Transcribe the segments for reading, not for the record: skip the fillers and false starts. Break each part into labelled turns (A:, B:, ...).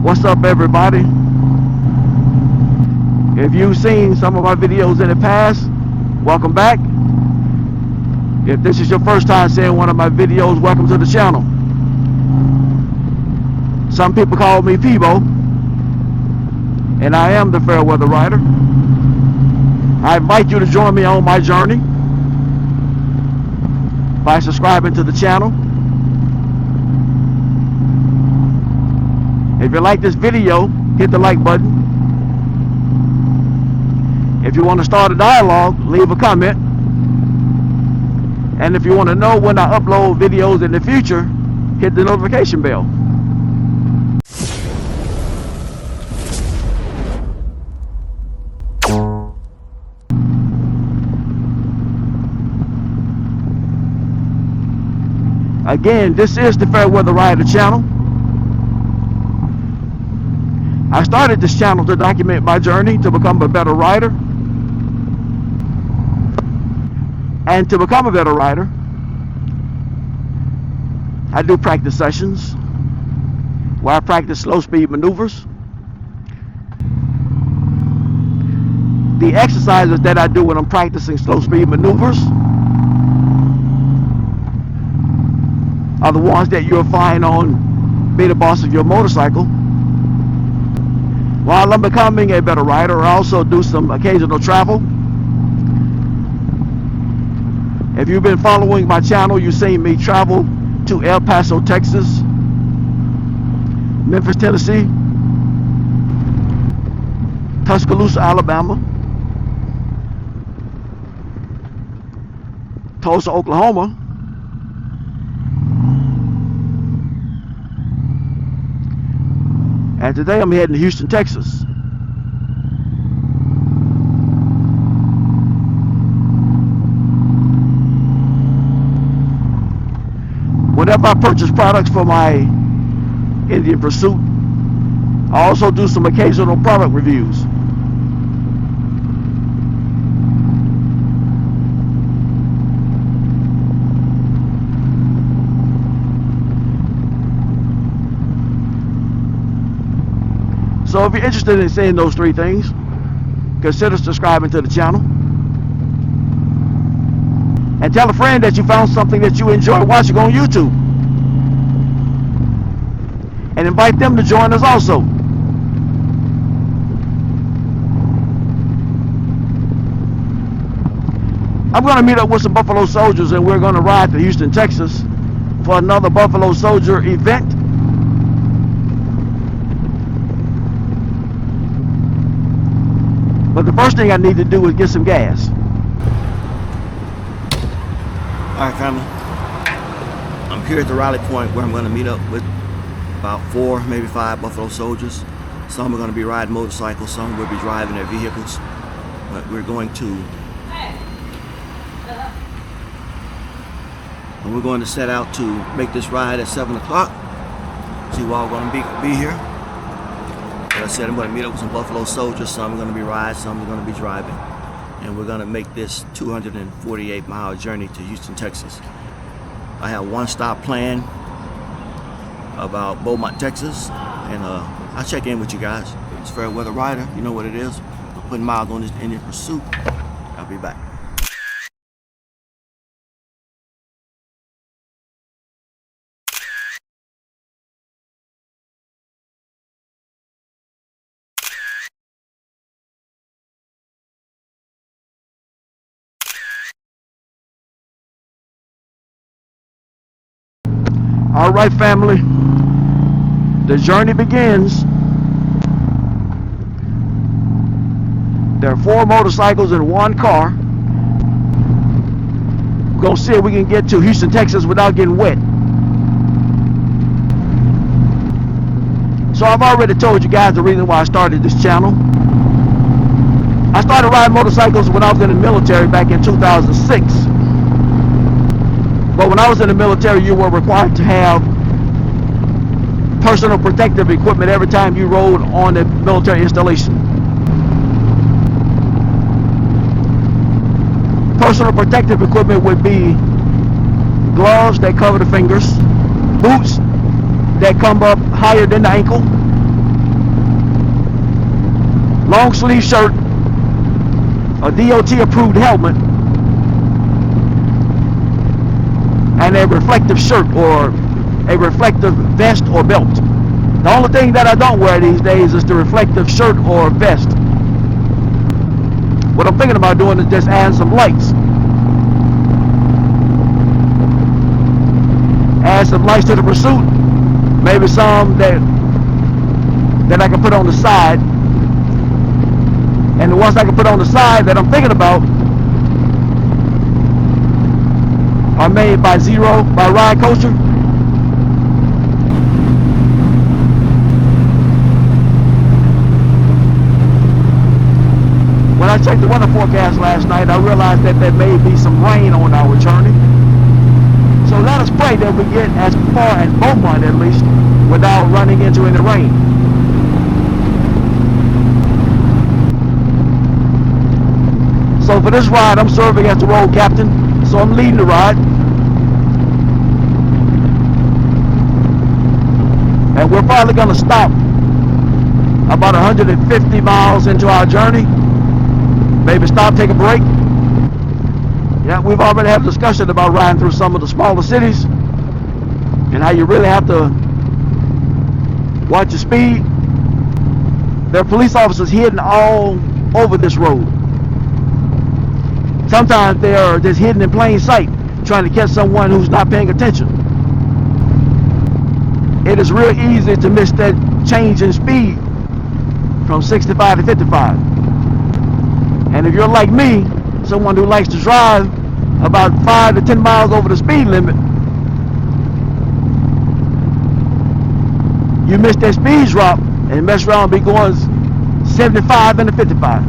A: What's up, everybody? If you've seen some of my videos in the past, welcome back. If this is your first time seeing one of my videos, welcome to the channel. Some people call me Peabo, and I am the Fairweather Rider. I invite you to join me on my journey by subscribing to the channel. If you like this video, hit the like button. If you want to start a dialogue, leave a comment. And if you want to know when I upload videos in the future, hit the notification bell. Again, this is the Fairweather Rider channel. I started this channel to document my journey to become a better rider. And to become a better rider, I do practice sessions where I practice slow speed maneuvers. The exercises that I do when I'm practicing slow speed maneuvers are the ones that you'll find on Be the Boss of Your Motorcycle. While I'm becoming a better rider, I also do some occasional travel. If you've been following my channel, you've seen me travel to El Paso, Texas, Memphis, Tennessee, Tuscaloosa, Alabama, Tulsa, Oklahoma, and today I'm heading to Houston, Texas. Whenever I purchase products for my Indian Pursuit, I also do some occasional product reviews. So if you're interested in seeing those three things, consider subscribing to the channel. And tell a friend that you found something that you enjoy watching on YouTube. And invite them to join us also. I'm going to meet up with some Buffalo Soldiers, and we're going to ride to Houston, Texas for another Buffalo Soldier event. But the first thing I need to do is get some gas. Alright, family, I'm here at the rally point where I'm going to meet up with about 4, maybe 5 Buffalo Soldiers. Some are going to be riding motorcycles, some will be driving their vehicles. But we're going to set out to make this ride at 7 o'clock. See who all going to be here. As I said, I'm going to meet up with some Buffalo Soldiers. Some are going to be riding, some are going to be driving. And we're going to make this 248-mile journey to Houston, Texas. I have one stop planned about Beaumont, Texas. And I'll check in with you guys. It's Fairweather Rider. You know what it is. We're putting miles on this Indian Pursuit. I'll be back. All right, family, the journey begins. There are 4 motorcycles and 1 car. We're gonna see if we can get to Houston, Texas without getting wet. So I've already told you guys the reason why I started this channel. I started riding motorcycles when I was in the military back in 2006. But when I was in the military, you were required to have personal protective equipment every time you rode on a military installation. Personal protective equipment would be gloves that cover the fingers, boots that come up higher than the ankle,
B: long sleeve shirt, a DOT approved helmet, and a reflective shirt or a reflective vest or belt. The only thing that I don't wear these days is the reflective shirt or vest. What I'm thinking about doing is just adding some lights. Add some lights to the Pursuit. Maybe some that I can put on the side. And the ones I can put on the side that I'm thinking about are made by Zero, by Ride Coaster. When I checked the weather forecast last night, I realized that there may be some rain on our journey. So let us pray that we get as far as Beaumont at least without running into any rain. So for this ride, I'm serving as the road captain, so I'm leading the ride. And we're probably going to stop about 150 miles into our journey. Maybe stop, take a break. Yeah, we've already had a discussion about riding through some of the smaller cities and how you really have to watch your speed. There are police officers hidden all over this road. Sometimes they are just hidden in plain sight, trying to catch someone who's not paying attention. It is real easy to miss that change in speed from 65 to 55. And if you're like me, someone who likes to drive about 5 to 10 miles over the speed limit, you miss that speed drop and mess around and be going 75 into 55.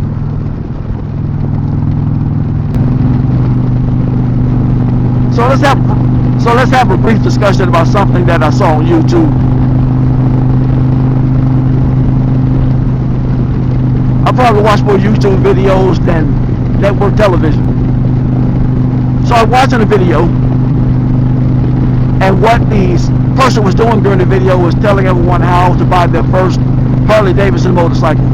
B: So let's have a brief discussion about something that I saw on YouTube. I probably watch more YouTube videos than network television. So I was watching a video, and what the person was doing during the video was telling everyone how to buy their first Harley Davidson motorcycle.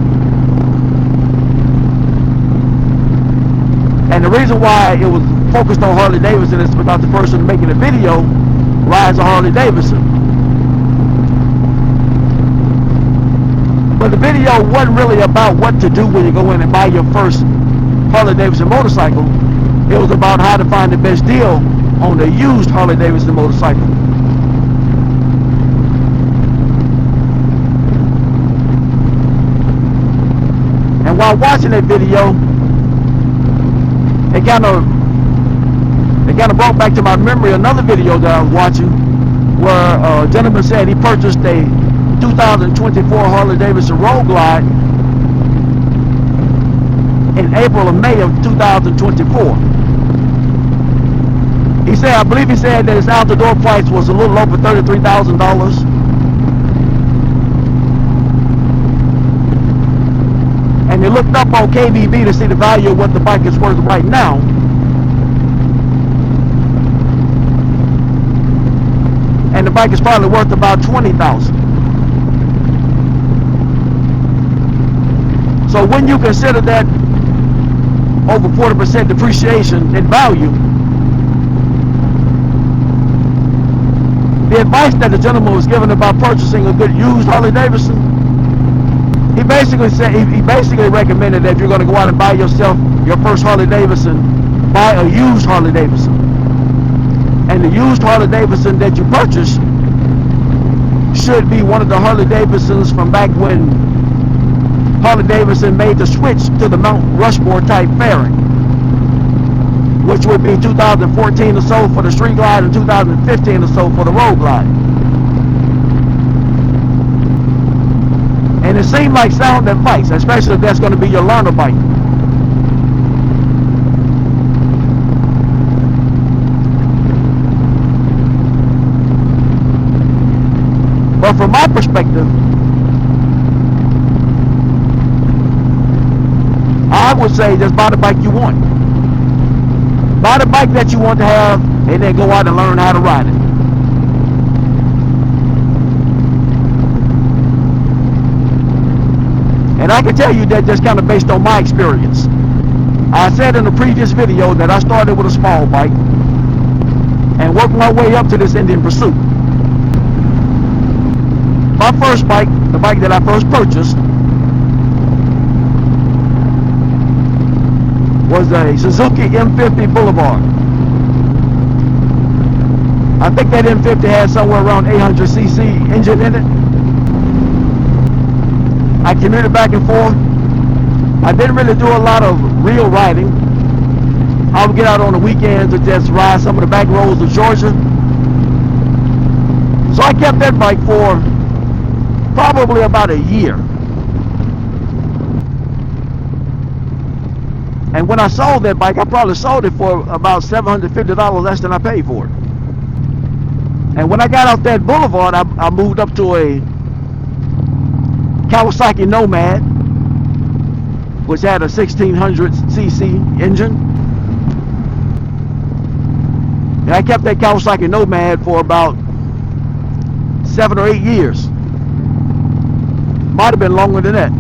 B: And the reason why it was focused on Harley Davidson is because the person making the video rides a Harley Davidson. But the video wasn't really about what to do when you go in and buy your first Harley Davidson motorcycle. It was about how to find the best deal on a used Harley Davidson motorcycle. And while watching that video, it kind of brought back to my memory another video that I was watching where a gentleman said he purchased a 2024 Harley Davidson Road Glide in April or May of 2024. I believe he said that his out-the-door price was a little over $33,000. And he looked up on KBB to see the value of what the bike is worth right now. And the bike is probably worth about $20,000. So when you consider that over 40% depreciation in value, the advice that the gentleman was given about purchasing a good used Harley Davidson, he basically recommended that if you're going to go out and buy yourself your first Harley Davidson, buy a used Harley Davidson. And the used Harley Davidson that you purchase should be one of the Harley Davidsons from back when Harley Davidson made the switch to the Mount Rushmore type fairing, which would be 2014 or so for the Street Glide and 2015 or so for the Road Glide. And it seemed like sound advice, especially if that's going to be your learner bike. But from my perspective, I would say just buy the bike you want. Buy the bike that you want to have and then go out and learn how to ride it. And I can tell you that just kind of based on my experience. I said in the previous video that I started with a small bike and worked my way up to this Indian Pursuit. My first bike, the bike that I first purchased, was a Suzuki M50 Boulevard. I think that M50 had somewhere around 800cc engine in it. I commuted back and forth. I didn't really do a lot of real riding. I would get out on the weekends to just ride some of the back roads of Georgia. So I kept that bike for probably about a year. And when I sold that bike, I probably sold it for about $750 less than I paid for it. And when I got off that boulevard, I moved up to a Kawasaki Nomad, which had a 1600cc engine. And I kept that Kawasaki Nomad for about 7 or 8 years. Might have been longer than that.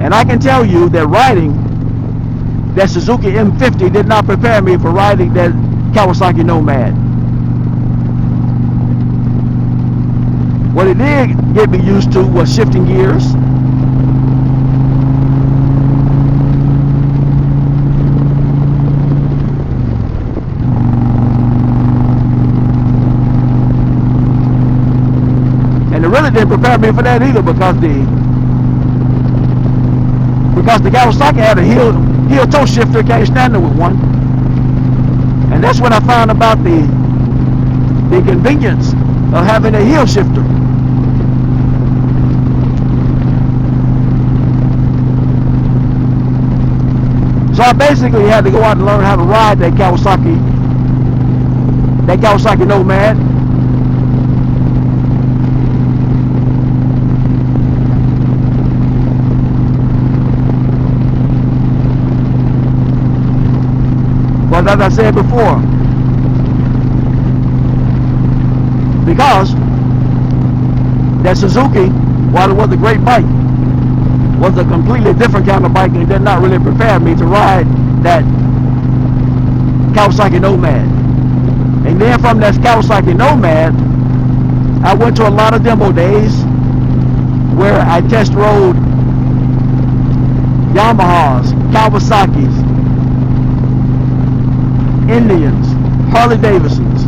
B: And I can tell you that riding that Suzuki M50 did not prepare me for riding that Kawasaki Nomad. What it did get me used to was shifting gears, and it really didn't prepare me for that either, because the Kawasaki had a heel toe shifter, can't stand it with one. And that's when I found about the convenience of having a heel shifter. So I basically had to go out and learn how to ride that Kawasaki Nomad. But as I said before, because that Suzuki, while it was a great bike, was a completely different kind of bike and did not really prepare me to ride that Kawasaki Nomad. And then from that Kawasaki Nomad, I went to a lot of demo days where I test rode Yamahas, Kawasaki's, Indians, Harley Davidsons.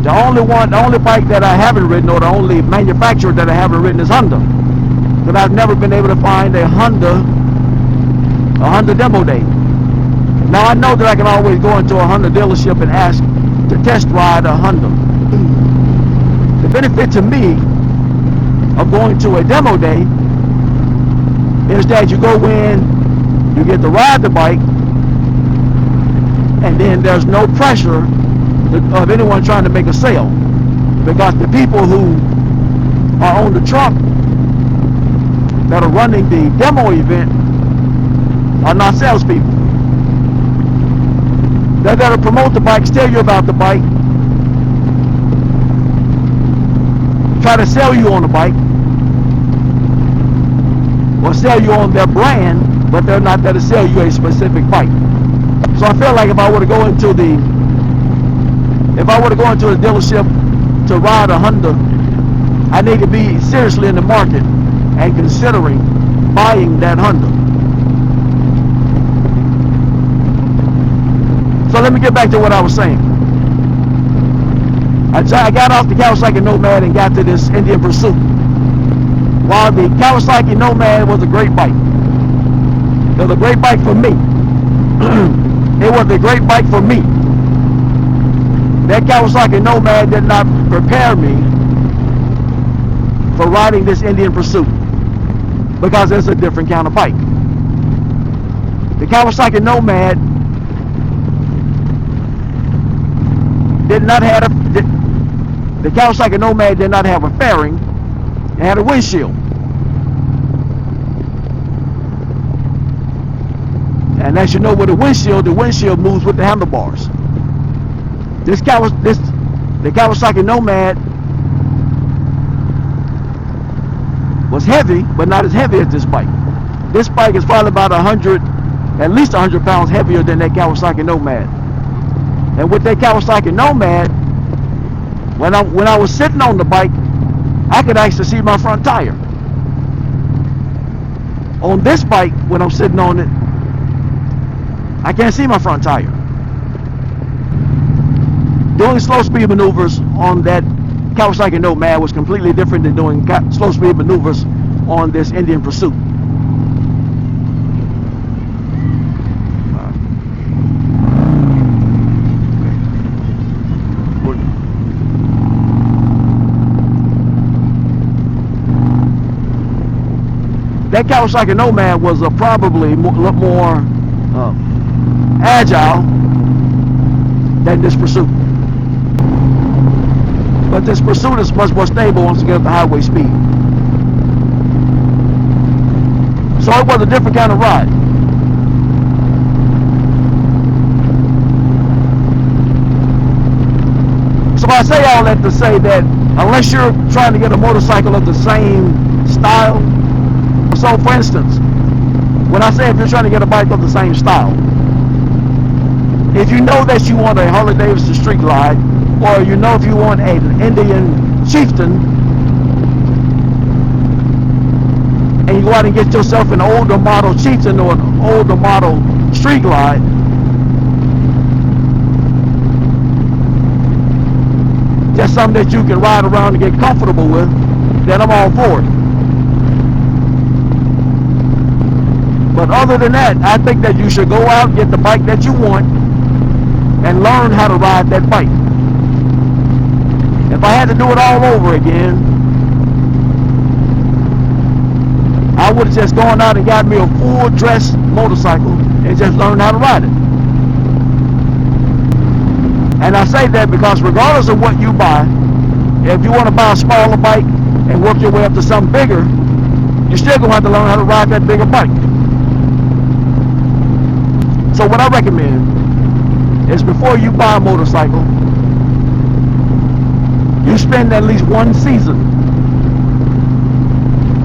B: The only bike that I haven't ridden, or the only manufacturer that I haven't ridden, is Honda. But I've never been able to find a Honda demo day. Now I know that I can always go into a Honda dealership and ask to test ride a Honda. The benefit to me of going to a demo day is that you go in, you get to ride the bike, and then there's no pressure of anyone trying to make a sale, because the people who are on the truck that are running the demo event are not salespeople. They're there to promote the bikes, tell you about the bike, try to sell you on the bike, or sell you on their brand, but they're not there to sell you a specific bike. So I feel like if I were to go into the dealership to ride a Honda, I need to be seriously in the market and considering buying that Honda. So let me get back to what I was saying. I got off the Kawasaki Nomad and got to this Indian Pursuit. While the Kawasaki Nomad was a great bike, it was a great bike for me. It was a great bike for me. That Kawasaki Nomad did not prepare me for riding this Indian Pursuit, because it's a different kind of bike. The Kawasaki Nomad did not have a fairing. It had a windshield. And as you know, with the windshield moves with the handlebars. This The Kawasaki Nomad was heavy, but not as heavy as this bike. This bike is probably about at least 100 pounds heavier than that Kawasaki Nomad. And with that Kawasaki Nomad, when I was sitting on the bike, I could actually see my front tire. On this bike, when I'm sitting on it, I can't see my front tire. Doing slow speed maneuvers on that Kawasaki Nomad was completely different than doing slow speed maneuvers on this Indian Pursuit. That Kawasaki Nomad was probably a lot more agile than this Pursuit. But this Pursuit is much more stable once you get up to highway speed. So it was a different kind of ride. So I say all that to say that unless you're trying to get a motorcycle of the same style, so for instance, when I say if you're trying to get a bike of the same style, if you know that you want a Harley Davidson Street Glide, or you know if you want an Indian Chieftain, and you go out and get yourself an older model Chieftain or an older model Street Glide, just something that you can ride around and get comfortable with, then I'm all for it. But other than that, I think that you should go out and get the bike that you want and learn how to ride that bike. If I had to do it all over again, I would have just gone out and got me a full dress motorcycle and just learned how to ride it. And I say that because regardless of what you buy, if you want to buy a smaller bike and work your way up to something bigger, you're still going to have to learn how to ride that bigger bike. So what I recommend is before you buy a motorcycle, you spend at least one season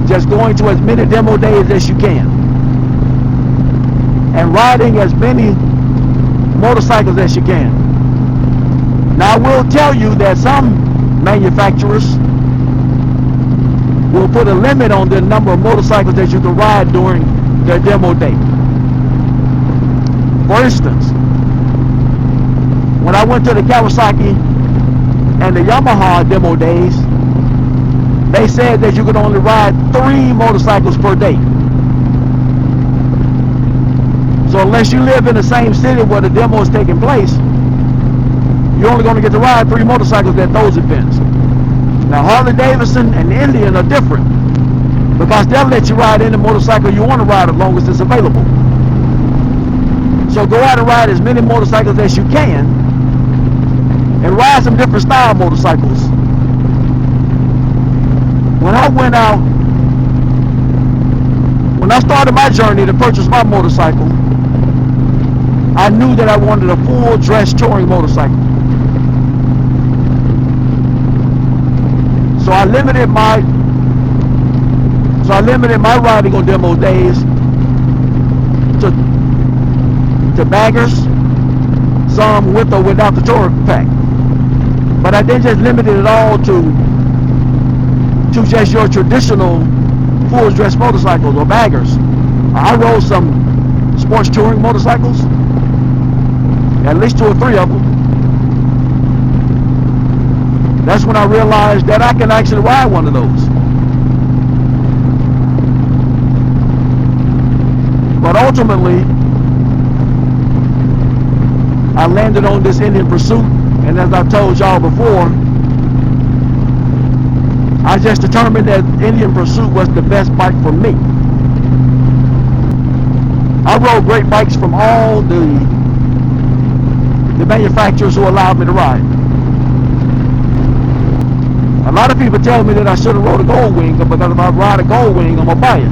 B: just going to as many demo days as you can and riding as many motorcycles as you can. Now I will tell you that some manufacturers will put a limit on the number of motorcycles that you can ride during their demo day. For instance, when I went to the Kawasaki and the Yamaha demo days, they said that you could only ride 3 motorcycles per day. So unless you live in the same city where the demo is taking place, you're only going to get to ride 3 motorcycles at those events. Now Harley Davidson and Indian are different because they'll let you ride any motorcycle you want to ride as long as it's available. So go out and ride as many motorcycles as you can and ride some different style motorcycles. When I started my journey to purchase my motorcycle, I knew that I wanted a full dress touring motorcycle. So I limited my riding on demo days to baggers, some with or without the touring pack. But I didn't just limit it all to just your traditional full dress motorcycles or baggers. I rode some sports touring motorcycles, at least 2 or 3 of them. That's when I realized that I can actually ride one of those. But ultimately, I landed on this Indian Pursuit, and as I've told y'all before, I just determined that Indian Pursuit was the best bike for me. I rode great bikes from all the manufacturers who allowed me to ride. A lot of people tell me that I should have rode a Gold Wing, because if I ride a Gold Wing, I'm going to buy it.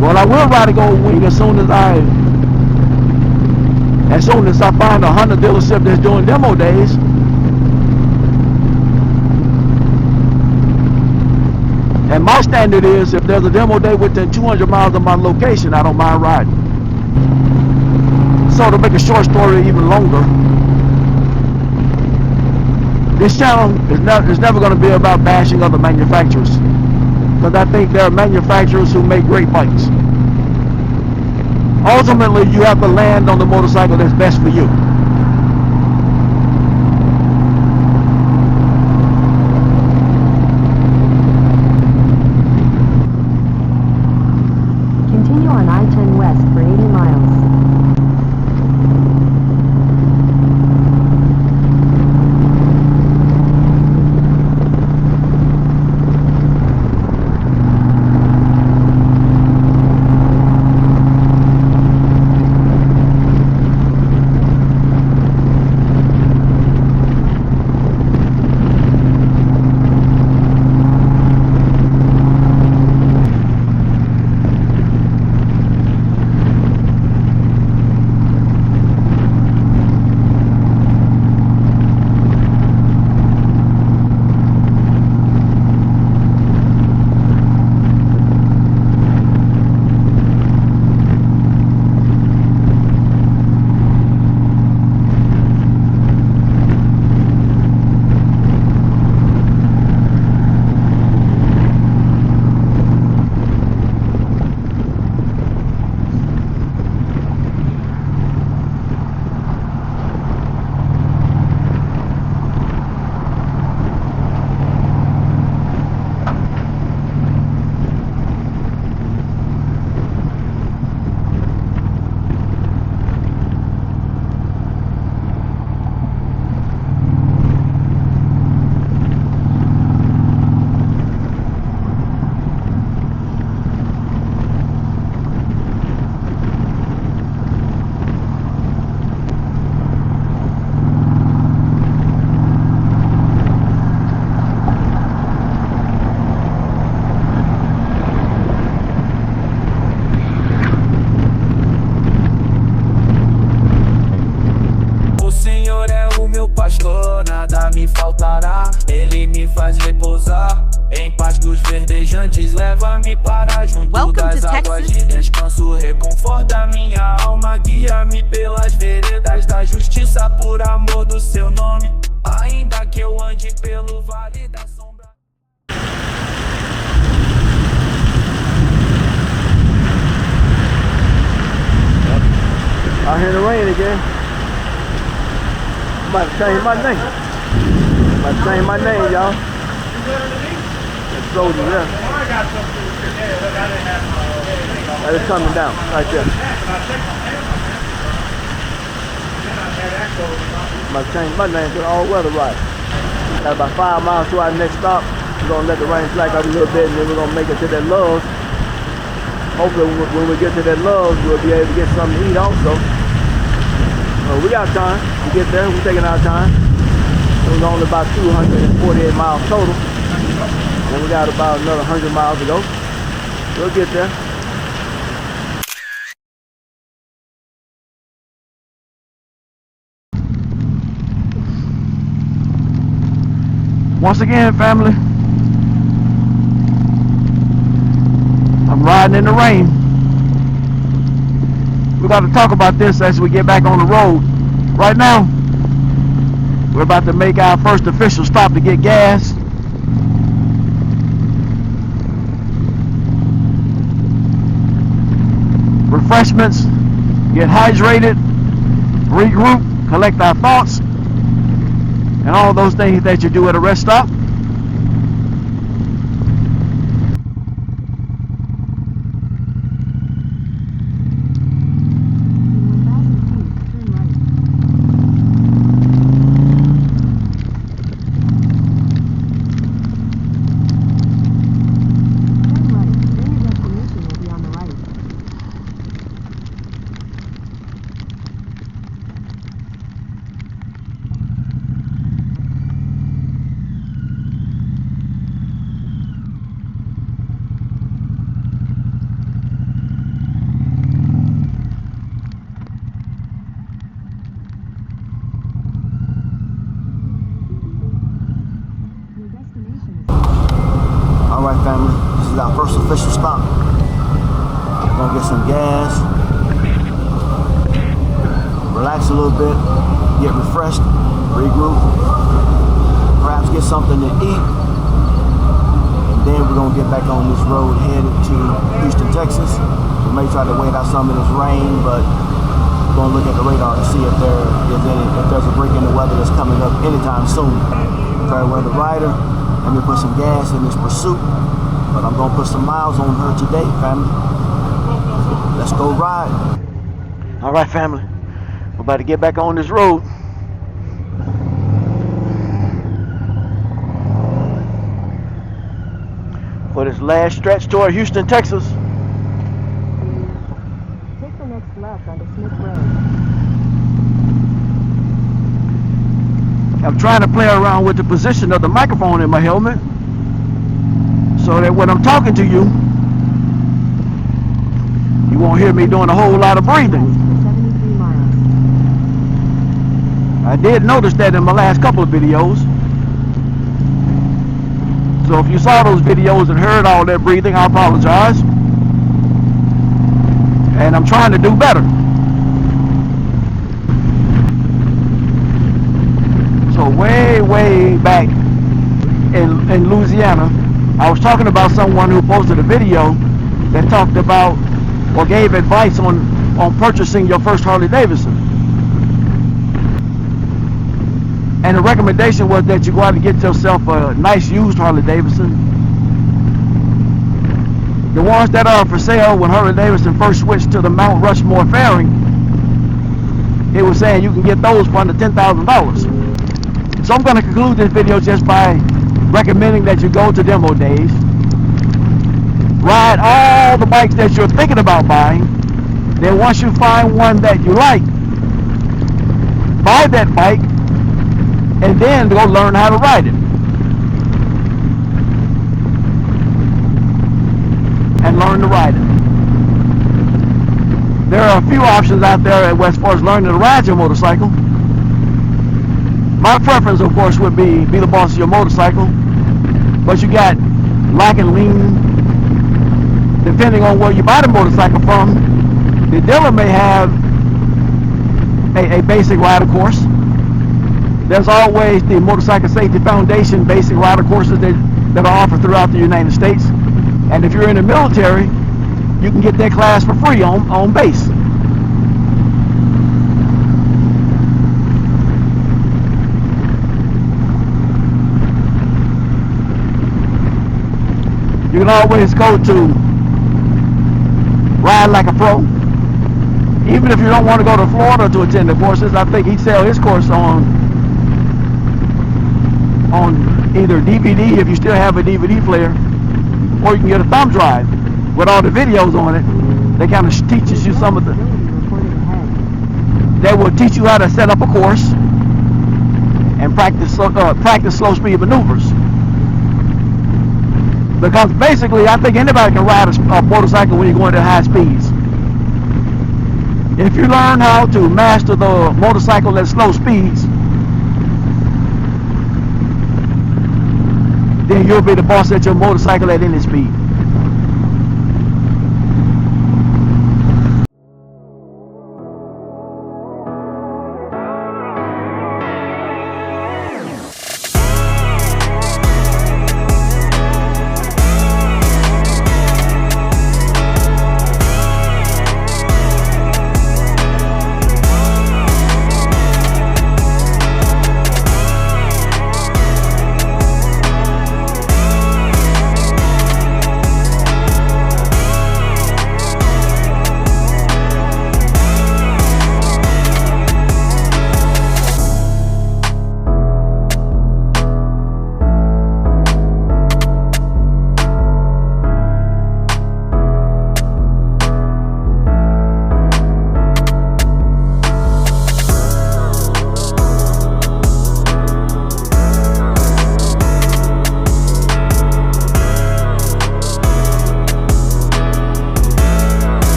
B: Well, I will ride a Gold Wing as soon as As soon as I find a Honda dealership that's doing demo days, and my standard is, if there's a demo day within 200 miles of my location, I don't mind riding. So to make a short story even longer, this channel is never going to be about bashing other manufacturers, because I think there are manufacturers who make great bikes. Ultimately, you have to land on the motorcycle that's best for you.
C: Continue on I-10 West for 80 miles.
D: me faltará. Ele me faz repousar em pastos verdejantes, leva-me para junto das águas de descanso. Reconforta minha alma, guia-me pelas veredas da justiça, por amor do seu nome. Ainda que eu ande pelo vale da sombra.
B: Out here in the rain again. I'm about to change my name. I'm about to change my name, y'all. It's Soldier, yeah. That is coming down, right there. I'm about to change my name to the all-weather rider. Got about 5 miles to our next stop. We're gonna let the rain slack up a little bit, and then we're gonna make it to that Love's. Hopefully when we get to that Love's, we'll be able to get something to eat also. We got time to get there. We're taking our time. It was only about 248 miles total. And we got about another 100 miles to go. We'll get there. Once again, family, I'm riding in the rain. We got to talk about this as we get back on the road. Right now, we're about to make our first official stop to get gas. Refreshments, get hydrated, regroup, collect our thoughts, and all those things that you do at a rest stop.
A: first official stop. We're gonna get some gas, relax a little bit, get refreshed, regroup, perhaps get something to eat, and then we're gonna get back on this road headed to Houston, Texas. We may try to wait out some of this rain, but we're gonna look at the radar to see if there's a break in the weather that's coming up anytime soon. Fairweather Rider, let me put some gas in this pursuit, but I'm gonna put some miles on her today, family. Let's go ride.
B: All right, family. We're about to get back on this road. For this last stretch toward Houston, Texas.
C: Take the next left onto Smith Road.
B: I'm trying to play around with the position of the microphone in my helmet so that when I'm talking to you, you won't hear me doing a whole lot of breathing.
C: 73 miles.
B: I did notice that in my last couple of videos. So if you saw those videos and heard all that breathing, I apologize. And I'm trying to do better. So way back in Louisiana, I was talking about someone who posted a video that talked about or gave advice on purchasing your first Harley Davidson. And the recommendation was that you go out and get yourself a nice used Harley Davidson. The ones that are for sale, when Harley Davidson first switched to the Mount Rushmore fairing, it was saying you can get those for under $10,000. So I'm going to conclude this video just by recommending that you go to demo days, ride all the bikes that you're thinking about buying, then once you find one that you like, buy that bike, and then go learn how to ride it. And learn to ride it. There are a few options out there as far as learning to ride your motorcycle. My preference, of course, would be the boss of your motorcycle. But you got lock and lean. Depending on where you buy the motorcycle from, the dealer may have a basic rider course. There's always the Motorcycle Safety Foundation basic rider courses that are offered throughout the United States. And if you're in the military, you can get that class for free on base. You can always go to Ride Like a Pro. Even if you don't want to go to Florida to attend the courses, I think he'd sell his course on either DVD if you still have a DVD player, or you can get a thumb drive with all the videos on it. They kind of teaches you some of the. They will teach you how to set up a course and practice slow speed maneuvers. Because basically, I think anybody can ride a motorcycle when you're going at high speeds. If you learn how to master the motorcycle at slow speeds, then you'll be the boss at your motorcycle at any speed.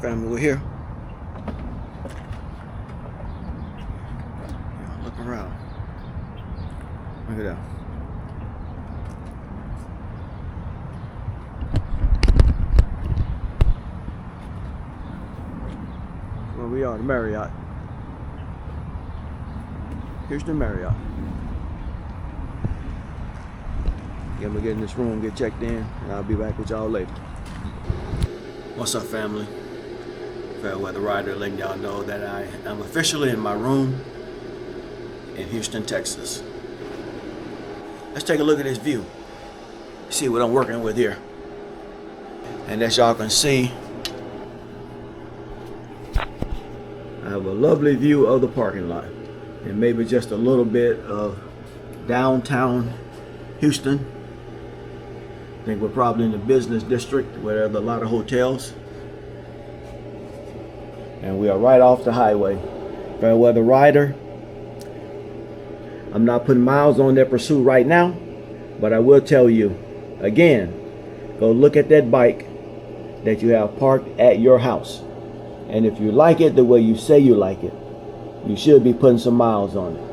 A: family, we're here. Look around. Look at that. Where we are, the Marriott. Here's the Marriott. I'm gonna get in this room, get checked in, and I'll be back with y'all later. What's up, family? Fairweather Rider, letting y'all know that I am officially in my room in Houston, Texas. Let's take a look at this view. See what I'm working with here. And as y'all can see, I have a lovely view of the parking lot and maybe just a little bit of downtown Houston. I think we're probably in the business district where there are a lot of hotels. And we are right off the highway. Fairweather Rider. I'm not putting miles on that pursuit right now, but I will tell you, again, go look at that bike that you have parked at your house. And if you like it the way you say you like it, you should be putting some miles on it.